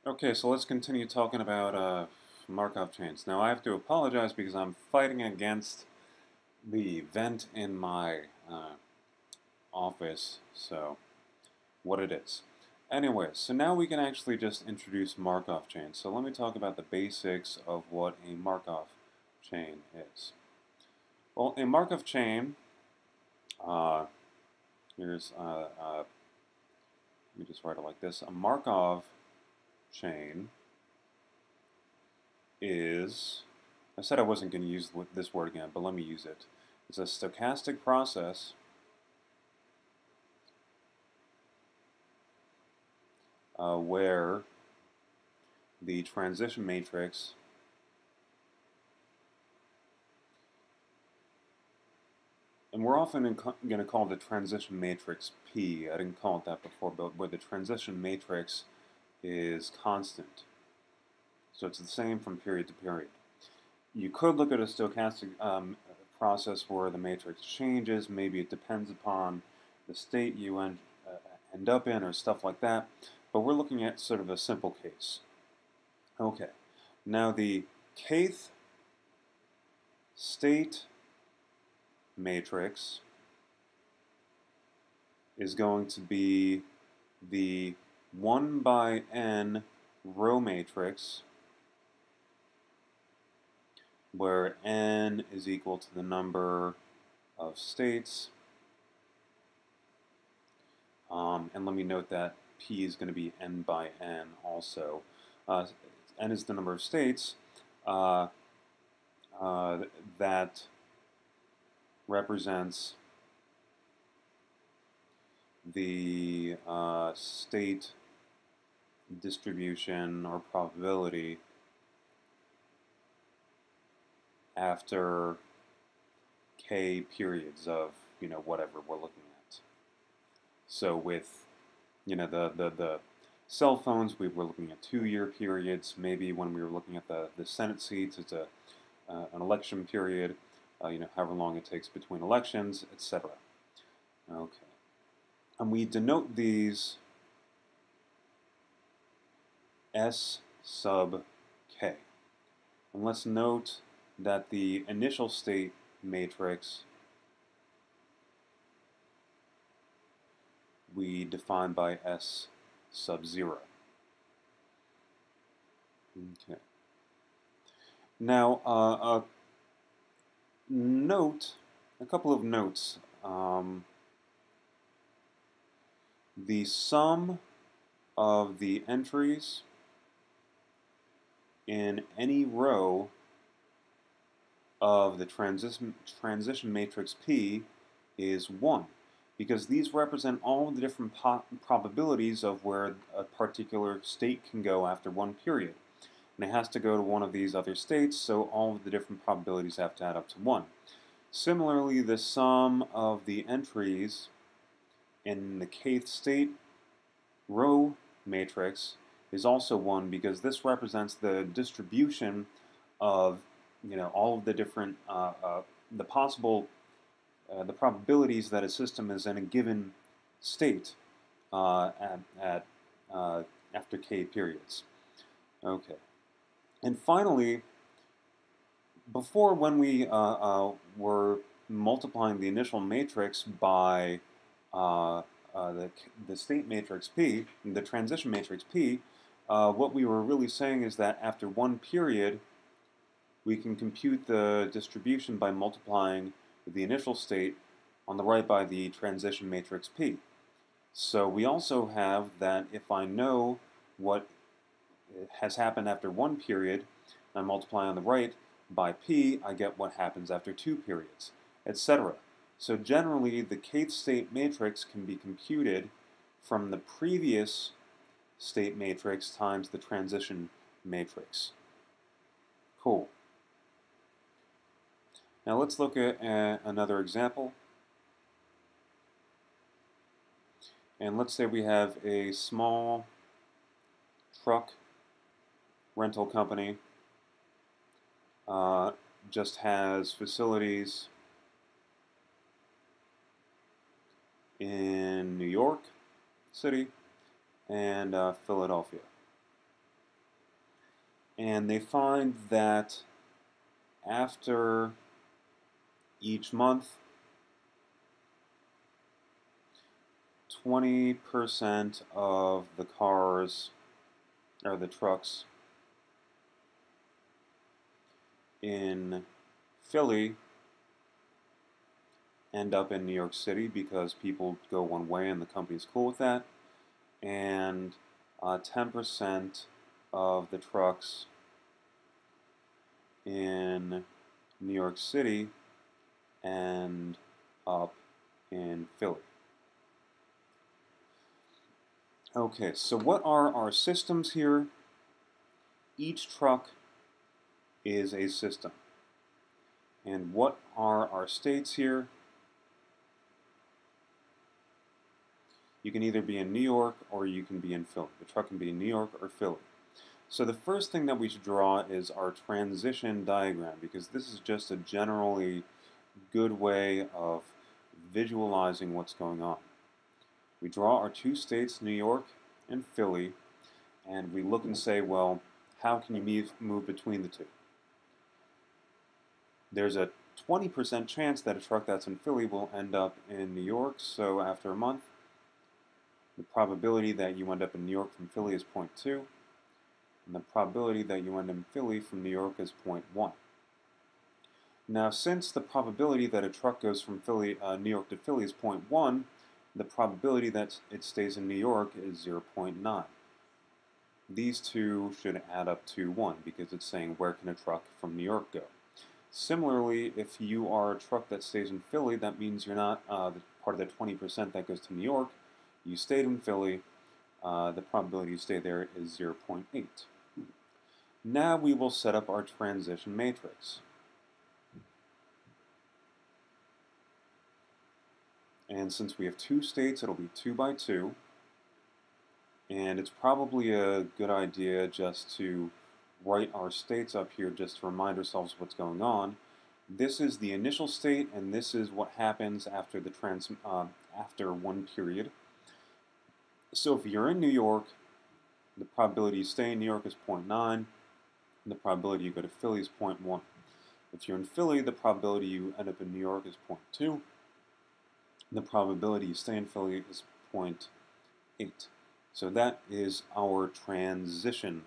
Okay, so let's continue talking about Markov chains. Now I have to apologize because I'm fighting against the vent in my office, so what it is. Anyway, so now we can actually just introduce Markov chains. So let me talk about the basics of what a Markov chain is. Well, a Markov chain, uh, here's, let me just write it like this. A Markov chain is, I said I wasn't going to use this word again, but let me use it. It's a stochastic process where the transition matrix and we're often going to call the transition matrix P. I didn't call it that before, but where the transition matrix is constant. So it's the same from period to period. You could look at a stochastic process where the matrix changes. Maybe it depends upon the state you end up in or stuff like that. But we're looking at sort of a simple case. Okay. Now the kth state matrix is going to be the 1 by n row matrix where n is equal to the number of states. And let me note that p is going to be n by n also. N is the number of states that represents the state distribution or probability after k periods of, whatever we're looking at. So with, the cell phones, we were looking at 2-year periods. Maybe when we were looking at the Senate seats, it's an election period, however long it takes between elections, etc. Okay. And we denote these S sub k. And let's note that the initial state matrix we define by S sub 0. Okay. Now, a couple of notes. The sum of the entries in any row of the transition matrix P is 1, because these represent all the different probabilities of where a particular state can go after one period. And it has to go to one of these other states, so all of the different probabilities have to add up to 1. Similarly, the sum of the entries in the kth state row matrix is also 1, because this represents the distribution of all of the different the probabilities that a system is in a given state after k periods. Okay, and finally, before, when we were multiplying the initial matrix by the state matrix P, the transition matrix P, what we were really saying is that after one period, we can compute the distribution by multiplying the initial state on the right by the transition matrix P. So we also have that if I know what has happened after one period, and I multiply on the right by P, I get what happens after 2 periods, etc. So generally, the kth state matrix can be computed from the previous state matrix times the transition matrix. Cool. Now let's look at another example. And let's say we have a small truck rental company, just has facilities in New York City and Philadelphia. And they find that after each month, 20% of the cars or the trucks in Philly end up in New York City because people go one way and the company's cool with that. And 10% of the trucks in New York City end up in Philly. Okay, so what are our systems here? Each truck is a system. And what are our states here? You can either be in New York or you can be in Philly. The truck can be in New York or Philly. So the first thing that we should draw is our transition diagram, because this is just a generally good way of visualizing what's going on. We draw our two states, New York and Philly, and we look and say, well, how can you move between the two? There's a 20% chance that a truck that's in Philly will end up in New York, so after a month, the probability that you end up in New York from Philly is 0.2, and the probability that you end up in Philly from New York is 0.1. Now, since the probability that a truck goes from New York to Philly is 0.1, the probability that it stays in New York is 0.9. These two should add up to 1 because it's saying where can a truck from New York go. Similarly, if you are a truck that stays in Philly, that means you're not part of the 20% that goes to New York. You stayed in Philly, the probability you stay there is 0.8. Now we will set up our transition matrix. And since we have two states, it'll be 2 by 2. And it's probably a good idea just to write our states up here just to remind ourselves what's going on. This is the initial state, and this is what happens after the after one period. So if you're in New York, the probability you stay in New York is 0.9, and the probability you go to Philly is 0.1. If you're in Philly, the probability you end up in New York is 0.2, and the probability you stay in Philly is 0.8. So that is our transition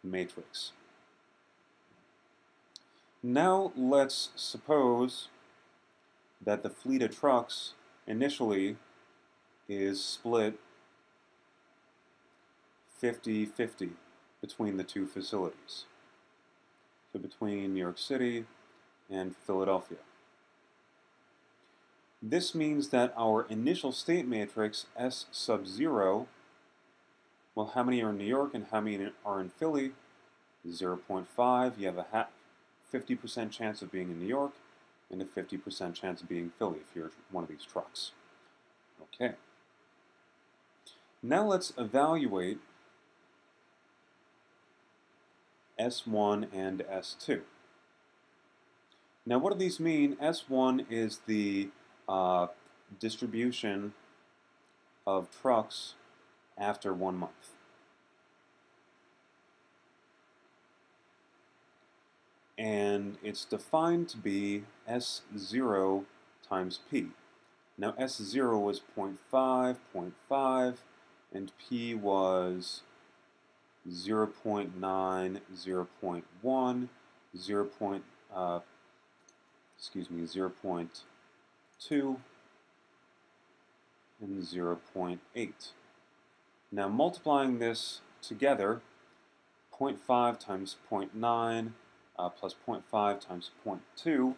matrix. Now let's suppose that the fleet of trucks initially is split 50-50 between the two facilities. So between New York City and Philadelphia. This means that our initial state matrix, S sub 0, well, how many are in New York and how many are in Philly? 0.5. You have a 50% chance of being in New York and a 50% chance of being in Philly if you're one of these trucks. Okay. Now let's evaluate S1 and S2. Now what do these mean? S1 is the distribution of trucks after 1 month. And it's defined to be S0 times P. Now S0 was 0.5, 0.5, and P was 0.9, 0.1, 0.2, and 0.8. Now multiplying this together, 0.5 times 0.9 plus 0.5 times 0.2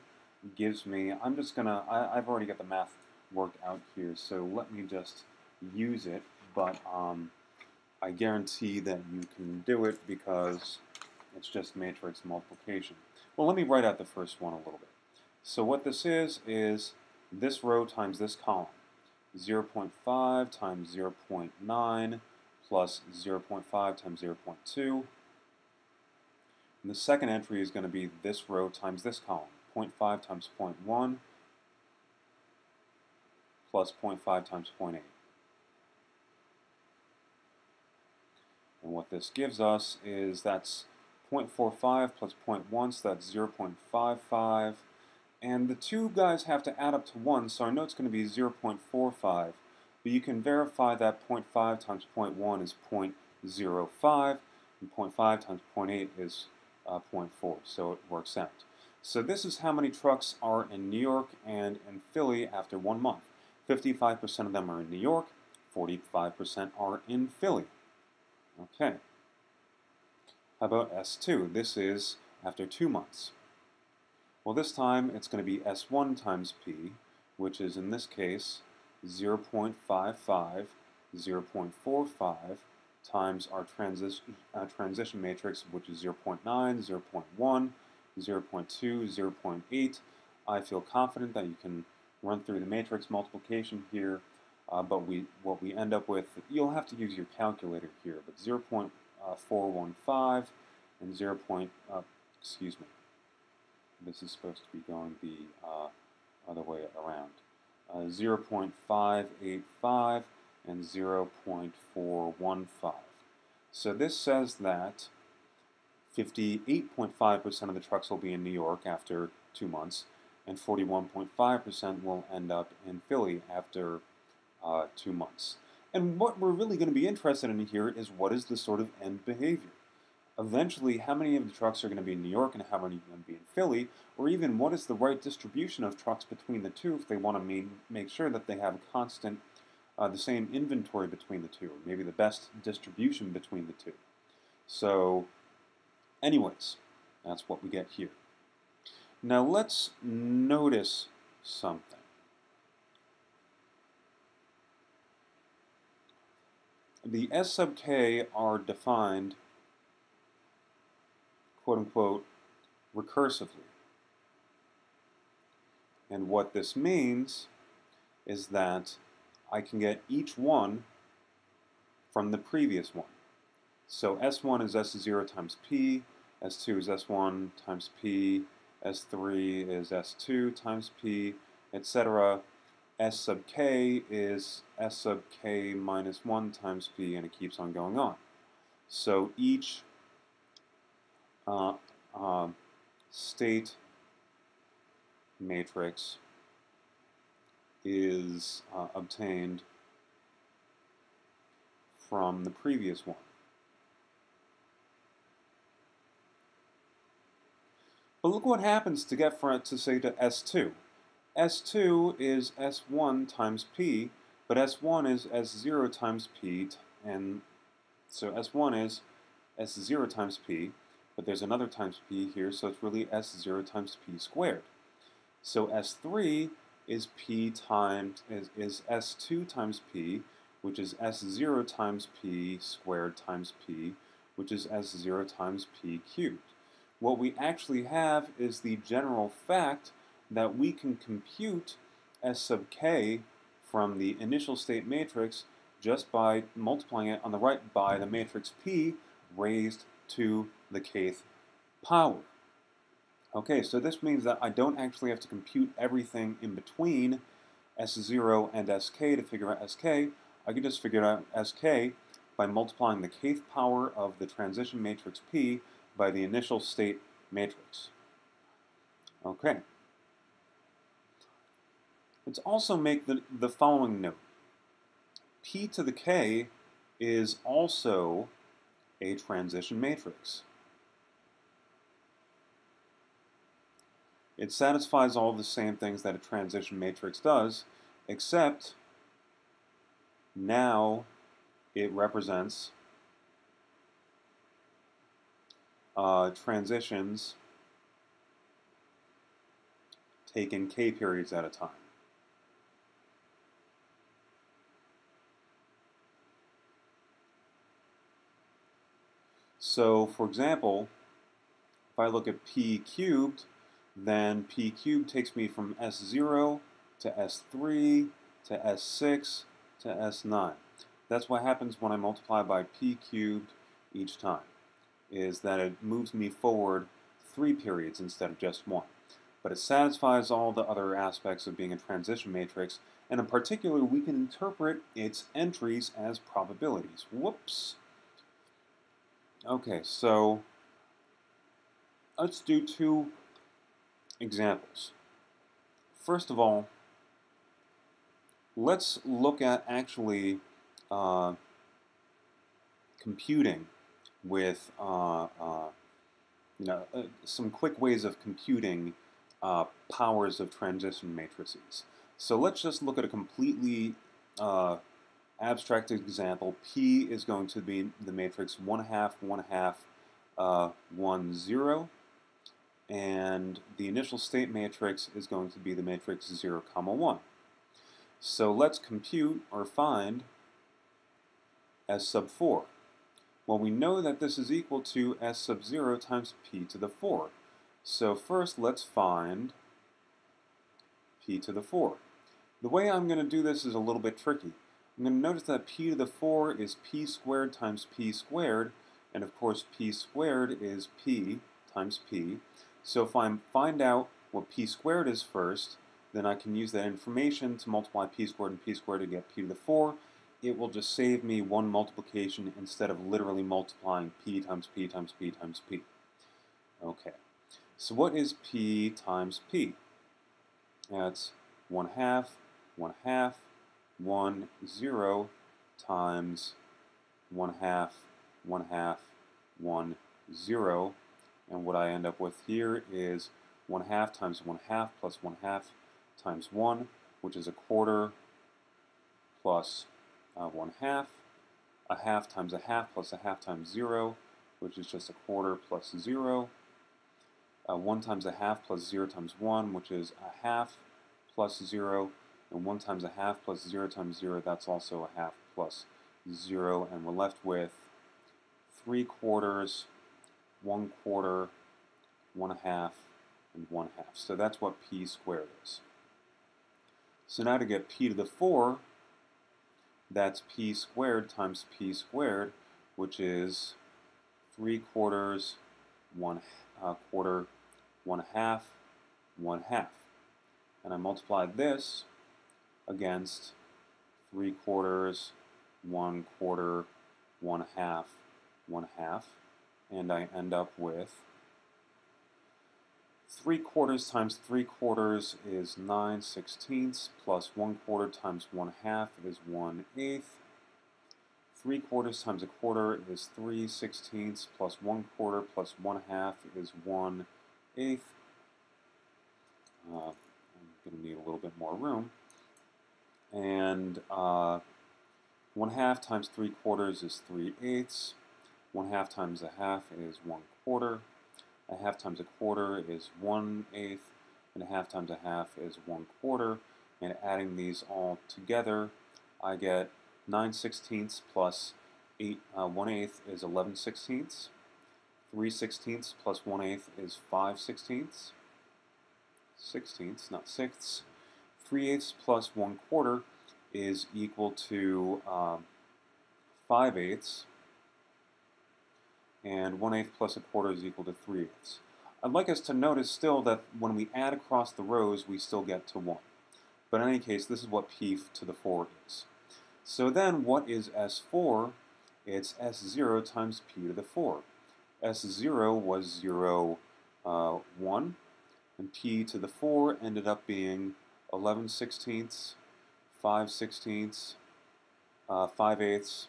gives me, I've already got the math worked out here, so let me just use it, but I guarantee that you can do it because it's just matrix multiplication. Well, let me write out the first one a little bit. So what this is this row times this column. 0.5 times 0.9 plus 0.5 times 0.2. And the second entry is going to be this row times this column. 0.5 times 0.1 plus 0.5 times 0.8. And what this gives us is that's 0.45 plus 0.1, so that's 0.55. And the two guys have to add up to 1, so I know it's going to be 0.45. But you can verify that 0.5 times 0.1 is 0.05, and 0.5 times 0.8 is 0.4, so it works out. So this is how many trucks are in New York and in Philly after 1 month. 55% of them are in New York, 45% are in Philly. Okay. How about S2? This is after 2 months. Well, this time it's going to be S1 times P, which is in this case 0.55, 0.45 times our transition matrix, which is 0.9, 0.1, 0.2, 0.8. I feel confident that you can run through the matrix multiplication here, but what we end up with, you'll have to use your calculator here, but 0.415 and excuse me, this is supposed to be going the other way around. 0.585 and 0.415. So this says that 58.5% of the trucks will be in New York after 2 months, and 41.5% will end up in Philly after 2 months. And what we're really going to be interested in here is what is the sort of end behavior. Eventually, how many of the trucks are going to be in New York and how many are going to be in Philly, or even what is the right distribution of trucks between the two if they want to make sure that they have a constant, the same inventory between the two, or maybe the best distribution between the two. So, anyways, that's what we get here. Now let's notice something. The S sub k are defined, quote-unquote, recursively. And what this means is that I can get each one from the previous one. So S1 is S0 times P, S2 is S1 times P, S3 is S2 times P, etc. S sub k is S sub k minus 1 times P, and it keeps on going on. So each state matrix is obtained from the previous one. But look what happens to get from it to say to S2. S2 is S1 times P, but S1 is S0 times P, and so S1 is S0 times P, but there's another times P here, so it's really S0 times P squared. So S3 is P times, is S2 times P, which is S0 times P squared times P, which is S0 times P cubed. What we actually have is the general fact that we can compute S sub k from the initial state matrix just by multiplying it on the right by the matrix P raised to the kth power. Okay, so this means that I don't actually have to compute everything in between S0 and Sk to figure out Sk. I can just figure out Sk by multiplying the kth power of the transition matrix P by the initial state matrix. Okay. Let's also make the following note. P to the k is also a transition matrix. It satisfies all the same things that a transition matrix does, except now it represents transitions taken k periods at a time. So, for example, if I look at P cubed, then P cubed takes me from S0 to S3 to S6 to S9. That's what happens when I multiply by P cubed each time, is that it moves me forward 3 periods instead of just 1. But it satisfies all the other aspects of being a transition matrix, and in particular, we can interpret its entries as probabilities. Whoops. Okay, so let's do two examples. First of all, let's look at actually computing with some quick ways of computing powers of transition matrices. So let's just look at a completely abstract example. P is going to be the matrix 1 half, 1 half, 1, 0. And the initial state matrix is going to be the matrix 0, 1. So let's compute or find S sub 4. Well, we know that this is equal to S sub 0 times P to the 4. So first let's find P to the 4. The way I'm going to do this is a little bit tricky. I'm going to notice that P to the 4 is P squared times P squared, and of course P squared is P times P. So if I find out what P squared is first, then I can use that information to multiply P squared and P squared to get P to the 4. It will just save me one multiplication instead of literally multiplying P times P times P times P. Okay, so what is P times P? That's 1 half, 1 half, 1, 0 times 1 half, 1 half, 1, 0. And what I end up with here is 1 half times 1 half plus 1 half times 1, which is a quarter plus 1 half. A half times a half plus a half times 0, which is just a quarter plus 0. 1 times a half plus 0 times 1, which is a half plus 0. And 1 times a half plus 0 times 0, that's also a half plus 0. And we're left with 3 quarters, 1 quarter, 1 half, and 1 half. So that's what P squared is. So now to get P to the 4, that's P squared times P squared, which is 3 quarters, 1 quarter, 1 half, 1 half. And I multiply this against 3 quarters, 1 quarter, 1 half, 1 half, and I end up with 3 quarters times 3 quarters is 9 sixteenths, plus 1 quarter times 1 half is 1 eighth. 3 quarters times a quarter is 3 sixteenths, plus 1 quarter plus 1 half is 1 eighth. I'm going to need a little bit more room. And 1 half times 3 quarters is 3 eighths. 1 half times a half is 1 quarter. A half times a quarter is 1 eighth, and a half times a half is 1 quarter. And adding these all together, I get 9 sixteenths plus 1 eighth is 11 sixteenths. 3 sixteenths plus 1 eighth is 5 sixteenths. Sixteenths, not sixths. 3 eighths plus 1 quarter is equal to 5 eighths. And 1 eighth plus a quarter is equal to 3 eighths. I'd like us to notice still that when we add across the rows, we still get to 1. But in any case, this is what P to the 4 is. So then, what is S4? It's S0 times P to the 4. S0 was 0, 1, and P to the 4 ended up being 11 sixteenths, 5 sixteenths, 5 eighths,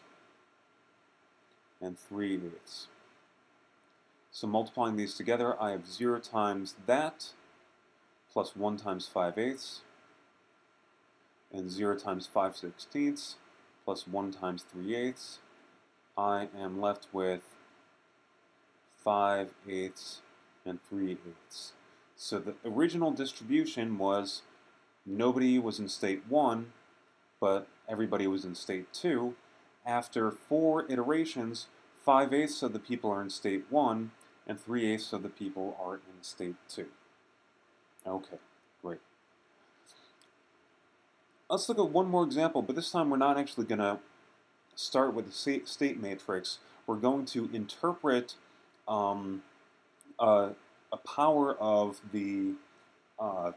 and 3 eighths. So multiplying these together, I have 0 times that, plus 1 times 5 eighths, and 0 times 5 sixteenths, plus 1 times 3 eighths. I am left with 5 eighths and 3 eighths. So the original distribution was nobody was in state 1, but everybody was in state 2. After 4 iterations, 5 eighths of the people are in state 1, and 3 eighths of the people are in state 2. Okay, great. Let's look at one more example, but this time we're not actually going to start with the state matrix. We're going to interpret a power of the, how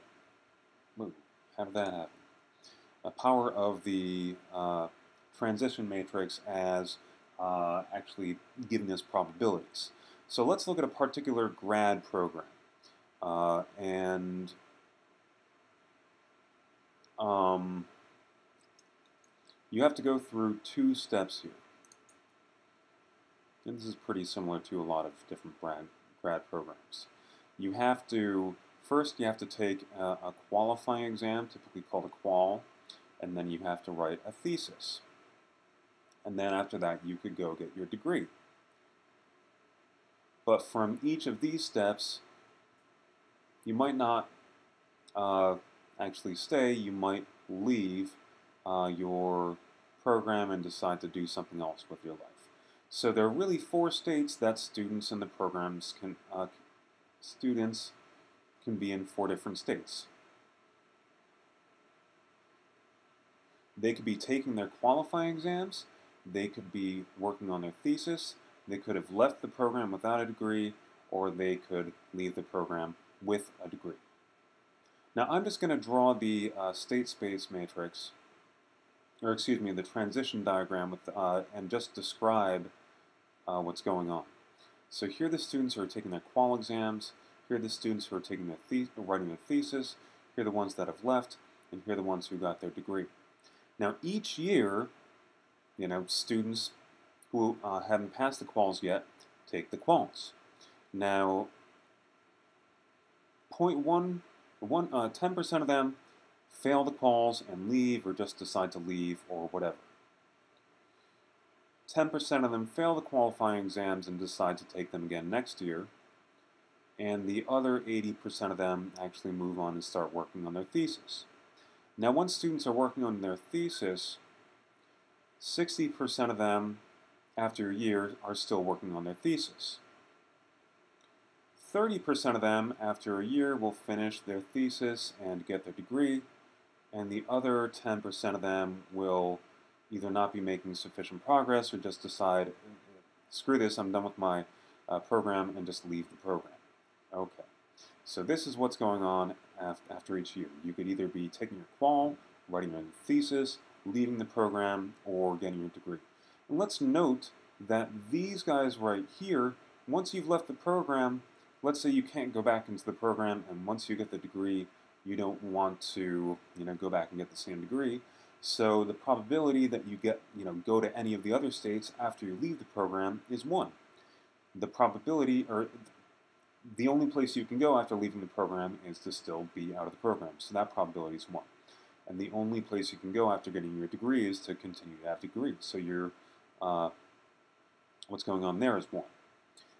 did that happen? A power of the transition matrix as actually giving us probabilities. So let's look at a particular grad program. And you have to go through 2 steps here. And this is pretty similar to a lot of different grad programs. You have to, first you have to take a qualifying exam, typically called a qual, and then you have to write a thesis. And then after that you could go get your degree. But from each of these steps, you might not actually stay, you might leave your program and decide to do something else with your life. So there are really 4 states that students in the programs can be in 4 different states. They could be taking their qualifying exams, they could be working on their thesis, they could have left the program without a degree, or they could leave the program with a degree. Now I'm just going to draw the state space matrix, or excuse me, the transition diagram with, and just describe what's going on. So here are the students who are taking their qual exams, here are the students who are taking their writing their thesis, here are the ones that have left, and here are the ones who got their degree. Now each year, students who haven't passed the quals yet take the quals. Now 10% of them fail the quals and leave, or just decide to leave, or whatever. 10% of them fail the qualifying exams and decide to take them again next year, and the other 80% of them actually move on and start working on their thesis. Now once students are working on their thesis, 60% of them after a year are still working on their thesis. 30% of them after a year will finish their thesis and get their degree, and the other 10% of them will either not be making sufficient progress or just decide, screw this, I'm done with my program, and just leave the program. Okay, so this is what's going on after each year. You could either be taking your qual, writing your thesis, leaving the program, or getting your degree. And let's note that these guys right here, once you've left the program, let's say you can't go back into the program, and once you get the degree, you don't want to, go back and get the same degree. So the probability that you go to any of the other states after you leave the program is 1. The probability, or the only place you can go after leaving the program is to still be out of the program. So that probability is 1. And the only place you can go after getting your degree is to continue to have degrees. So your what's going on there is 1.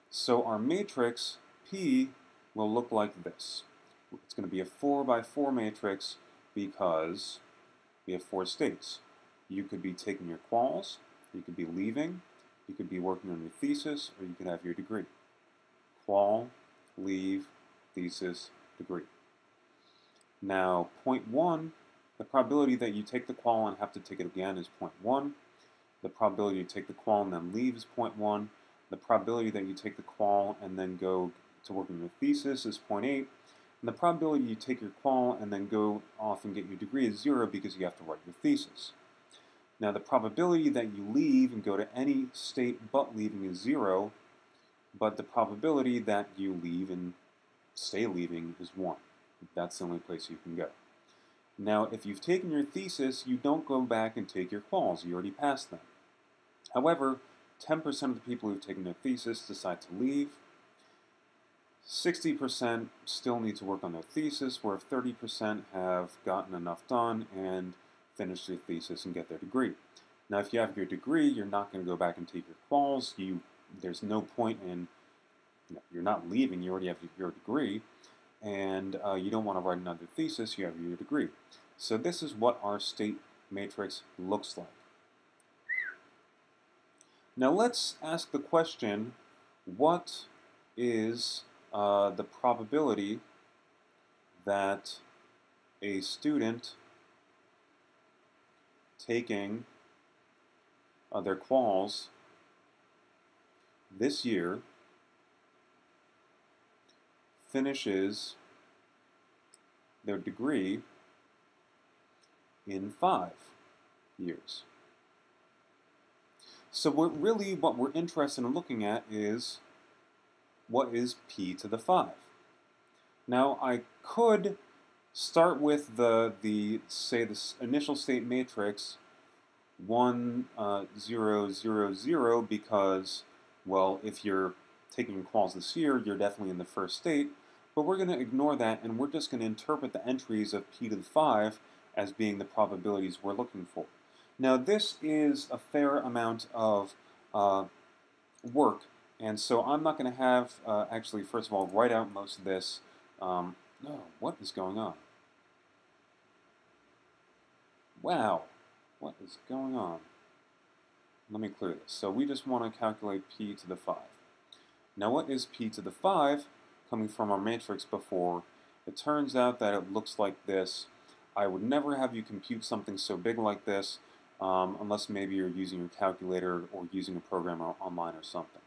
So our matrix P will look like this. It's going to be a 4 by 4 matrix because we have 4 states. You could be taking your quals, you could be leaving, you could be working on your thesis, or you could have your degree. Qual, leave, thesis, degree. Now, point 1, the probability that you take the qual and have to take it again is 0.1. The probability you take the qual and then leave is 0.1. The probability that you take the qual and then go to work on your thesis is 0.8. And the probability you take your qual and then go off and get your degree is 0 because you have to write your thesis. Now the probability that you leave and go to any state but leaving is 0, but the probability that you leave and stay leaving is 1. That's the only place you can go. Now if you've taken your thesis, you don't go back and take your quals. You already passed them. However, 10% of the people who've taken their thesis decide to leave. 60% still need to work on their thesis, where 30% have gotten enough done and finished their thesis and get their degree. Now if you have your degree, you're not going to go back and take your quals. There's no point in, you're not leaving, you already have your degree, and you don't want to write another thesis, you have your degree. So this is what our state matrix looks like. Now let's ask the question, what is the probability that a student taking their quals this year finishes their degree in 5 years? So what we're interested in looking at is what is p to the 5? Now I could start with say this initial state matrix 1, 0, 0, 0 because, well, if you're taking quals this year, you're definitely in the first state, but we're going to ignore that and we're just going to interpret the entries of p to the 5 as being the probabilities we're looking for. Now this is a fair amount of work, and so I'm not going to have, actually, first of all, write out most of this. No, what is going on? Wow, what is going on? Let me clear this. So we just want to calculate p to the 5. Now what is p to the 5 coming from our matrix before? It turns out that it looks like this. I would never have you compute something so big like this unless maybe you're using your calculator or using a program online or something.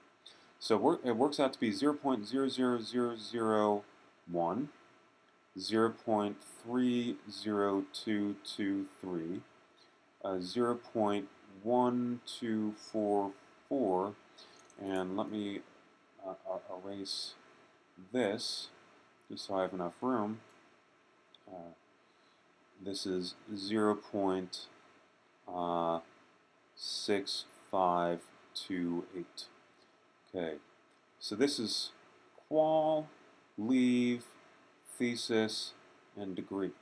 So it works out to be 0.00001, 0.30223, 0.1244, and let me erase this just so I have enough room. This is 0.6528. Okay, so this is qual, leave, thesis, and degree.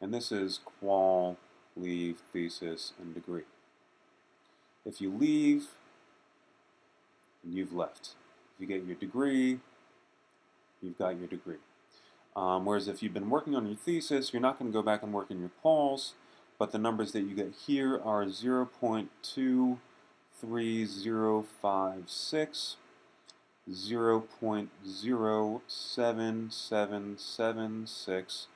And this is qual, leave, thesis, and degree. If you leave, you've left. If you get your degree, you've got your degree. Whereas if you've been working on your thesis, you're not going to go back and work in your quals, but the numbers that you get here are 0.23056, 0.07776,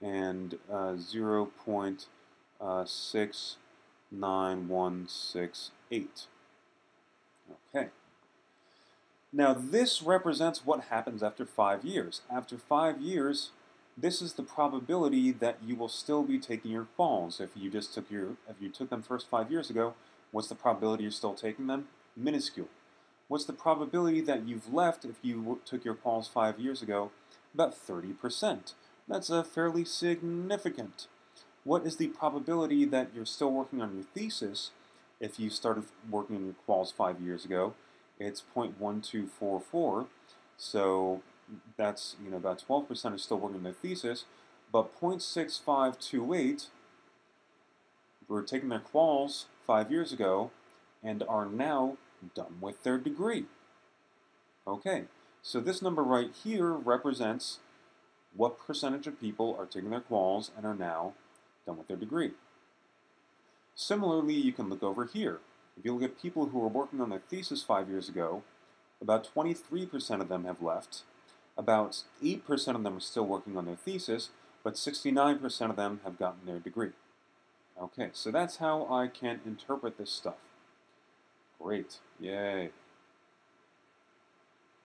and 0.69168. Okay. Now this represents what happens after 5 years. After 5 years, this is the probability that you will still be taking your quals. If you took them first 5 years ago, what's the probability you're still taking them? Minuscule. What's the probability that you've left if you took your quals 5 years ago? About 30%. That's fairly significant. What is the probability that you're still working on your thesis if you started working on your quals 5 years ago? It's 0.1244, so that's, about 12% are still working on their thesis, but 0.6528 were taking their quals 5 years ago and are now done with their degree. Okay, so this number right here represents what percentage of people are taking their quals and are now done with their degree. Similarly, you can look over here. If you look at people who were working on their thesis 5 years ago, about 23% of them have left. About 8% of them are still working on their thesis, but 69% of them have gotten their degree. Okay, so that's how I can interpret this stuff. Great. Yay.